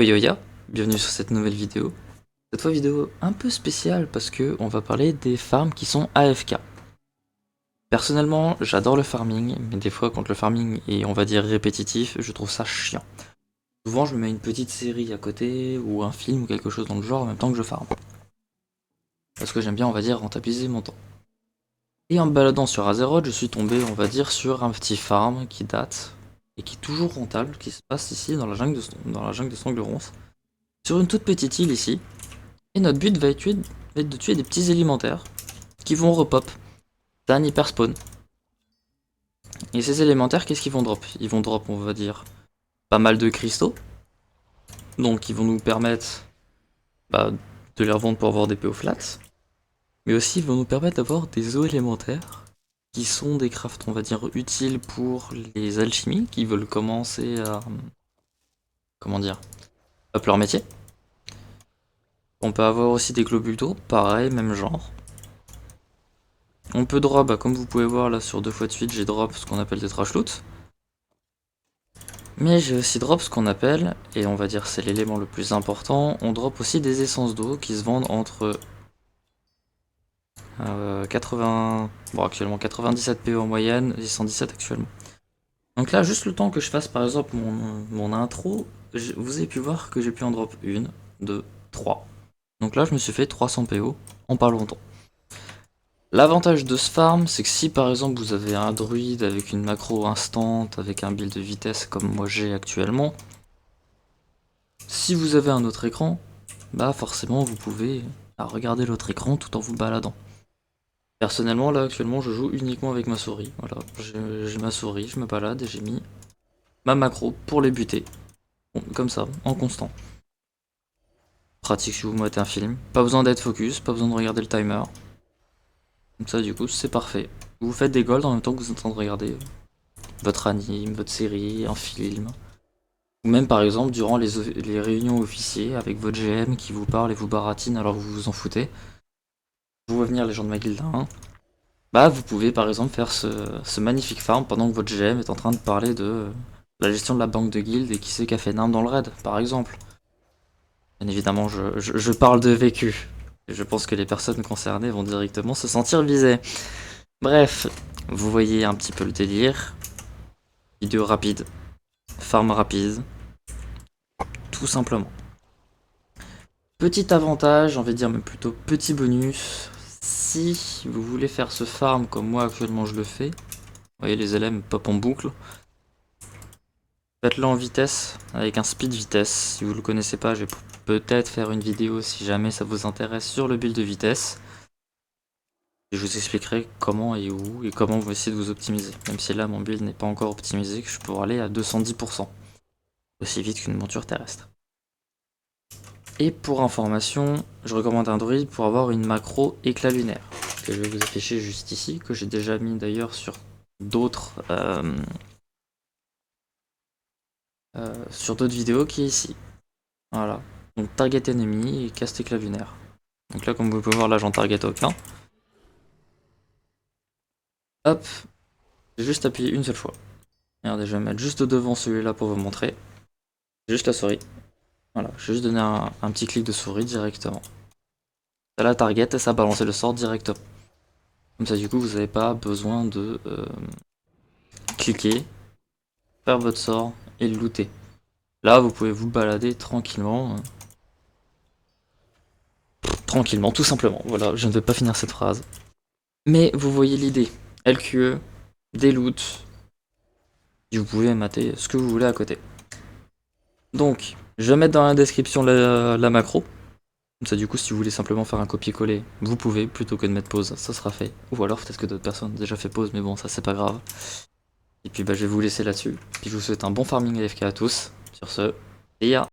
Oyoya, bienvenue sur cette nouvelle vidéo. Cette fois vidéo un peu spéciale parce que on va parler des farms qui sont AFK. Personnellement, j'adore le farming, mais des fois quand le farming est on va dire répétitif, je trouve ça chiant. Souvent je me mets une petite série à côté, ou un film ou quelque chose dans le genre en même temps que je farm. Parce que j'aime bien on va dire rentabiliser mon temps. Et en me baladant sur Azeroth, je suis tombé on va dire sur un petit farm qui date, et qui est toujours rentable, qui se passe ici dans la jungle de Sanglerons. Sur une toute petite île ici. Et notre but va être de tuer des petits élémentaires qui vont repop. C'est un hyper spawn. Et ces élémentaires, qu'est-ce qu'ils vont drop? Ils vont drop, on va dire, pas mal de cristaux. Donc ils vont nous permettre de les revendre pour avoir des PO flats. Mais aussi ils vont nous permettre d'avoir des eaux élémentaires qui sont des crafts, on va dire, utiles pour les alchimies qui veulent commencer à... Comment dire? Up leur métier. On peut avoir aussi des globules d'eau, pareil, même genre. On peut drop, comme vous pouvez voir là sur 2 fois de suite, j'ai drop ce qu'on appelle des trash loot. Mais j'ai aussi drop ce qu'on appelle, et on va dire c'est l'élément le plus important, on drop aussi des essences d'eau qui se vendent entre 80... Bon actuellement 97 PO en moyenne et 117 actuellement. Donc là juste le temps que je fasse par exemple mon intro, vous avez pu voir que j'ai pu en drop 1, 2, 3. Donc là je me suis fait 300 PO en pas longtemps. L'avantage de ce farm, c'est que si par exemple vous avez un druide avec une macro instant, avec un build de vitesse comme moi j'ai actuellement, si vous avez un autre écran, bah forcément vous pouvez regarder l'autre écran tout en vous baladant. Personnellement là actuellement je joue uniquement avec ma souris, voilà, j'ai ma souris, je me balade et j'ai mis ma macro pour les buter, bon, comme ça, en constant. Pratique si vous mettez un film, pas besoin d'être focus, pas besoin de regarder le timer. Comme ça du coup c'est parfait. Vous faites des golds en même temps que vous êtes en train de regarder votre anime, votre série, un film. Ou même par exemple durant les réunions officiers avec votre GM qui vous parle et vous baratine alors que vous vous en foutez. Vous voyez venir les gens de ma guilde 1. Bah vous pouvez par exemple faire ce magnifique farm pendant que votre GM est en train de parler de la gestion de la banque de guilde et qui c'est qui a fait Nimbe dans le raid par exemple. Bien évidemment je parle de vécu. Et je pense que les personnes concernées vont directement se sentir visées. Bref, vous voyez un petit peu le délire. Vidéo rapide, farm rapide, tout simplement. Petit avantage, on va dire même plutôt petit bonus, si vous voulez faire ce farm comme moi actuellement je le fais, vous voyez les LM pop en boucle, faites-le en vitesse, avec un speed vitesse, si vous le connaissez pas je vais peut-être faire une vidéo si jamais ça vous intéresse sur le build de vitesse. Et je vous expliquerai comment et où et comment vous essayer de vous optimiser, même si là mon build n'est pas encore optimisé, que je pourrais aller à 210%, aussi vite qu'une monture terrestre. Et pour information, je recommande un druide pour avoir une macro éclat lunaire, que je vais vous afficher juste ici, que j'ai déjà mis d'ailleurs sur d'autres vidéos qui est ici. Voilà. Donc target ennemi et cast éclat lunaire. Donc là comme vous pouvez voir là j'en target aucun. Hop, j'ai juste appuyé une seule fois. Regardez, je vais mettre juste devant celui-là pour vous montrer. Juste la souris. Voilà, je vais juste donner un petit clic de souris directement. Ça la target et ça a balancé le sort directement. Comme ça du coup vous n'avez pas besoin de cliquer, faire votre sort et le looter. Là vous pouvez vous balader tranquillement. Tranquillement, tout simplement. Voilà, je ne vais pas finir cette phrase. Mais vous voyez l'idée. LQE, des loots. Et vous pouvez mater ce que vous voulez à côté. Donc, je vais mettre dans la description la macro. Comme ça du coup si vous voulez simplement faire un copier-coller, vous pouvez, plutôt que de mettre pause, ça sera fait. Ou alors peut-être que d'autres personnes ont déjà fait pause, mais bon ça c'est pas grave. Et puis bah je vais vous laisser là-dessus. Puis je vous souhaite un bon farming AFK à tous. Sur ce, see ya.